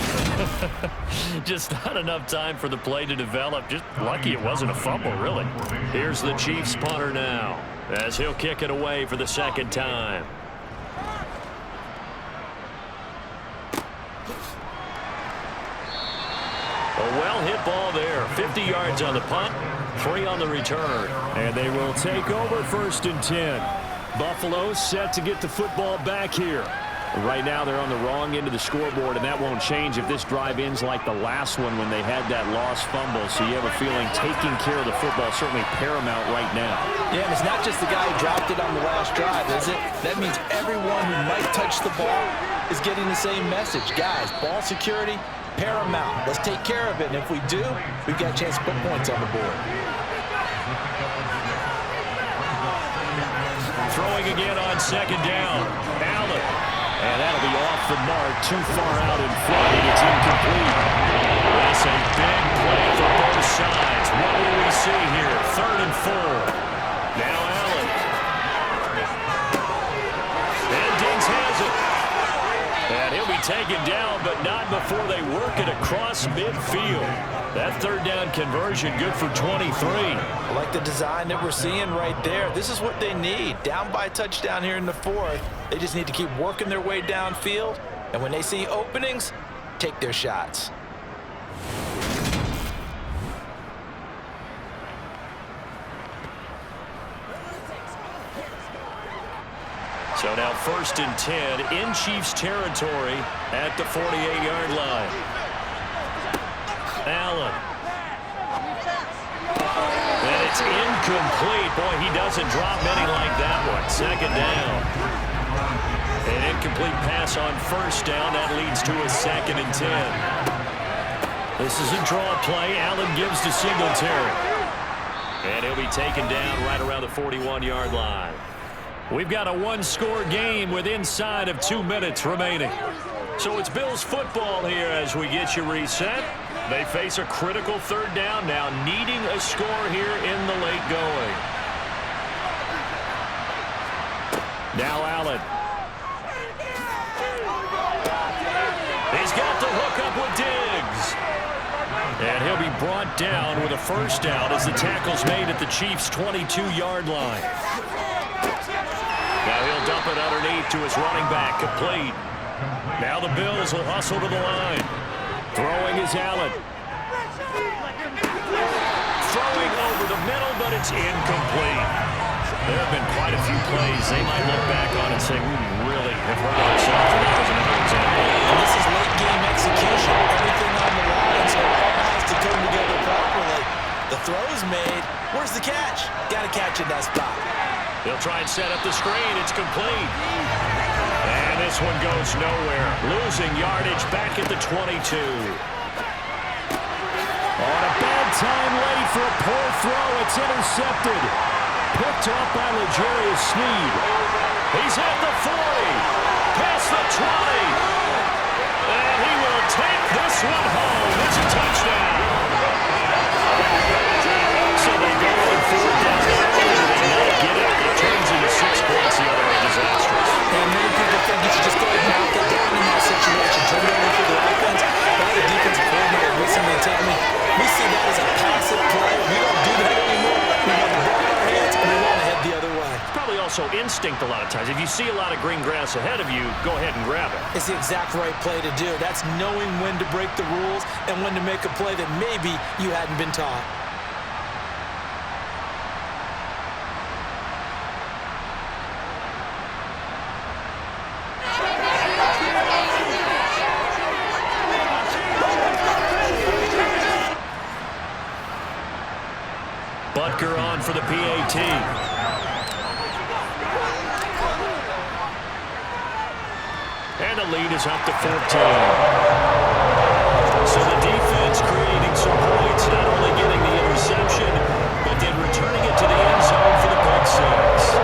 [SPEAKER 1] Just not enough time for the play to develop. Just lucky it wasn't a fumble, really. Here's the Chiefs punter now, as he'll kick it away for the second time. A well-hit ball there. 50 yards on the punt, 3 on the return. And they will take over 1st and 10. Buffalo set to get the football back here. Right now they're on the wrong end of the scoreboard, and that won't change if this drive ends like the last one when they had that lost fumble. So you have a feeling taking care of the football certainly paramount right now.
[SPEAKER 2] Yeah, and it's not just the guy who dropped it on the last drive, is it? That means everyone who might touch the ball is getting the same message. Guys, ball security, paramount. Let's take care of it, and if we do, we've got a chance to put points on the board.
[SPEAKER 1] Throwing again on 2nd down. Allen. And that'll be off the mark, too far out in front, and it's incomplete. That's a big play for both sides. What will we see here? 3rd and 4. Now Allen. And Diggs has it. And he'll be taken down, but not before they work it across midfield. That 3rd down conversion good for 23.
[SPEAKER 2] I like the design that we're seeing right there. This is what they need. Down by a touchdown here in the 4th. They just need to keep working their way downfield. And when they see openings, take their shots.
[SPEAKER 1] So now 1st and 10 in Chiefs territory at the 48-yard line. Allen. And it's incomplete. Boy, he doesn't drop many like that one. 2nd down. An incomplete pass on 1st down. That leads to a 2nd and 10. This is a draw play. Allen gives to Singletary. And he'll be taken down right around the 41-yard line. We've got a 1-score game with inside of 2 minutes remaining. So it's Bills football here as we get you reset. They face a critical 3rd down now, needing a score here in the late going. Now Allen. He's got the hook up with Diggs. And he'll be brought down with a 1st down as the tackle's made at the Chiefs' 22-yard line. Now he'll dump it underneath to his running back, complete. Now the Bills will hustle to the line. Throwing is Allen. Throwing over the middle, but it's incomplete. There have been quite a few plays they might look back on and say, we really have hurt ourselves. And that was another example.
[SPEAKER 2] And this is late game execution. Everything on the line, so it all has to come together properly. The throw's made. Where's the catch? Got to catch in that spot.
[SPEAKER 1] They'll try and set up the screen. It's complete. And this one goes nowhere. Losing yardage back at the 22. On a bad time late for a poor throw. It's intercepted. Picked up by L'Jarius Sneed. He's at the 40. Past the 20. And he will take this one home. It's a touchdown. So they go on 4th down. They not get it. It turns into 6 points. The other are disastrous.
[SPEAKER 2] And many people think you should just go ahead and knock it down in that situation. Turn it over for the offense. I had a defensive coordinator recently tell me, we see that as a passive play. We don't do that anymore. We want the ball in our hands, and we want to head the other way.
[SPEAKER 1] It's probably also instinct a lot of times. If you see a lot of green grass ahead of you, go ahead and grab it.
[SPEAKER 2] It's the exact right play to do. That's knowing when to break the rules and when to make a play that maybe you hadn't been taught.
[SPEAKER 1] Butker on for the PAT. And the lead is up to 14. So the defense creating some points, not only getting the interception, but then returning it to the end zone for the pick six.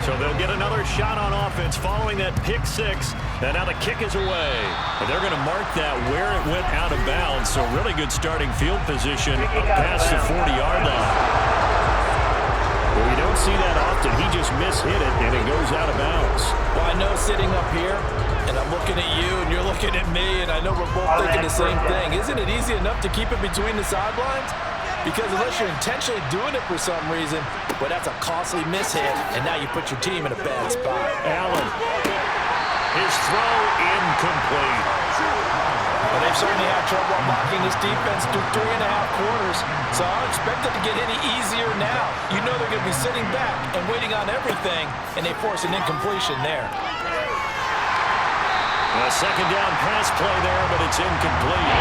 [SPEAKER 1] So they'll get another shot on offense following that pick six. And now the kick is away. And they're going to mark that where it went out of bounds. So really good starting field position up past the 40-yard line. Well, you don't see that often. He just mishit it, and it goes out of bounds.
[SPEAKER 2] Well, I know sitting up here, and I'm looking at you, and you're looking at me, and I know we're both thinking the same thing. Isn't it easy enough to keep it between the sidelines? Because unless you're intentionally doing it for some reason, well, that's a costly mishit, and now you put your team in a bad spot.
[SPEAKER 1] Allen. His throw incomplete.
[SPEAKER 2] Well, they've certainly had trouble unlocking this defense through 3.5 quarters, so I don't expect it to get any easier now. You know they're going to be sitting back and waiting on everything, and they force an incompletion there.
[SPEAKER 1] A second down pass play there, but it's incomplete.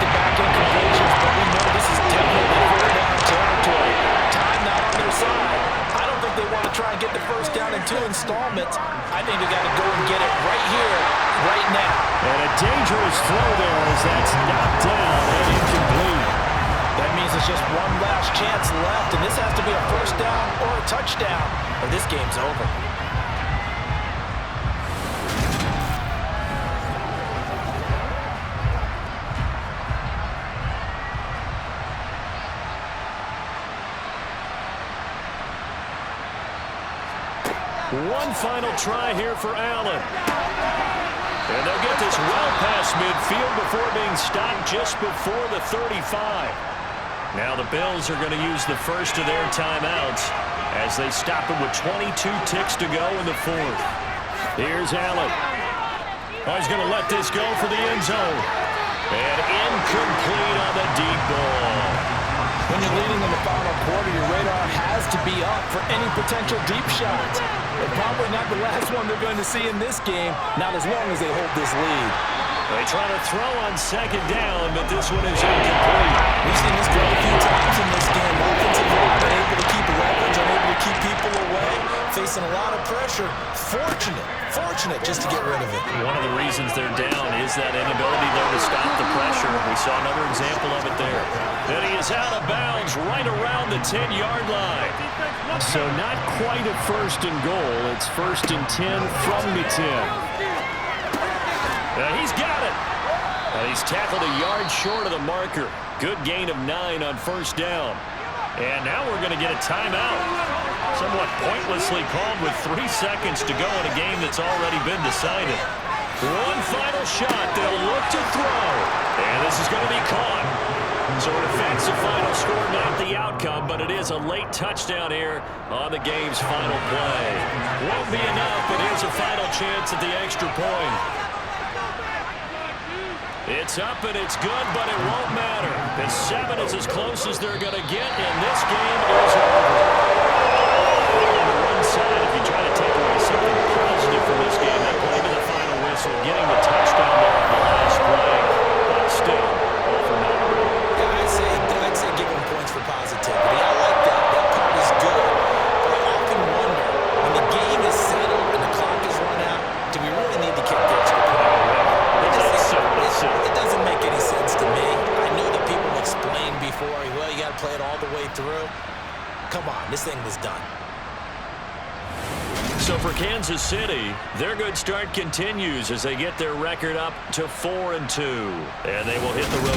[SPEAKER 2] Back-to-back incompletions, but we know this is definitely fourth down territory. Time not on their side. I don't think they want to try and get the first down in 2 installments. I think they got to go and get it right here, right now.
[SPEAKER 1] And a dangerous throw there as that's knocked down and incomplete.
[SPEAKER 2] That means it's just one last chance left, and this has to be a first down or a touchdown, or this game's over.
[SPEAKER 1] One final try here for Allen. And they'll get this well past midfield before being stopped just before the 35. Now the Bills are going to use the first of their timeouts as they stop it with 22 ticks to go in the 4th. Here's Allen. Oh, he's going to let this go for the end zone. And incomplete on the deep ball.
[SPEAKER 2] When you're leading in the final quarter, your radar has to be up for any potential deep shots. And probably not the last one they're going to see in this game, not as long as they hold this lead.
[SPEAKER 1] They try to throw on second down, but this one is incomplete.
[SPEAKER 2] We've seen this go a few times in this game. Offensive line unable to keep leverage, unable to keep people away, facing a lot of pressure. Fortunate just to get rid of it.
[SPEAKER 1] One of the reasons they're down is that inability there to stop the pressure. We saw another example of it there. And he is out of bounds right around the 10-yard line. So not quite a first and goal. It's 1st and 10 from the 10. He's got it. He's tackled a yard short of the marker. Good gain of 9 on first down. And now we're going to get a timeout. Somewhat pointlessly called with 3 seconds to go in a game that's already been decided. One final shot. They'll look to throw. And this is going to be caught. So it affects the final score, not the outcome, but it is a late touchdown here on the game's final play. Won't be enough, but here's a final chance at the extra point. It's up and it's good, but it won't matter. The 7 is as close as they're going to get, and this game is over. On one side, if you try to take away something positive from this game, that play to the final whistle, getting the touchdown there on the last play. But still,
[SPEAKER 2] play it all the way through. Come on, this thing is done.
[SPEAKER 1] So for Kansas City, their good start continues as they get their record up to 4-2. And they will hit the road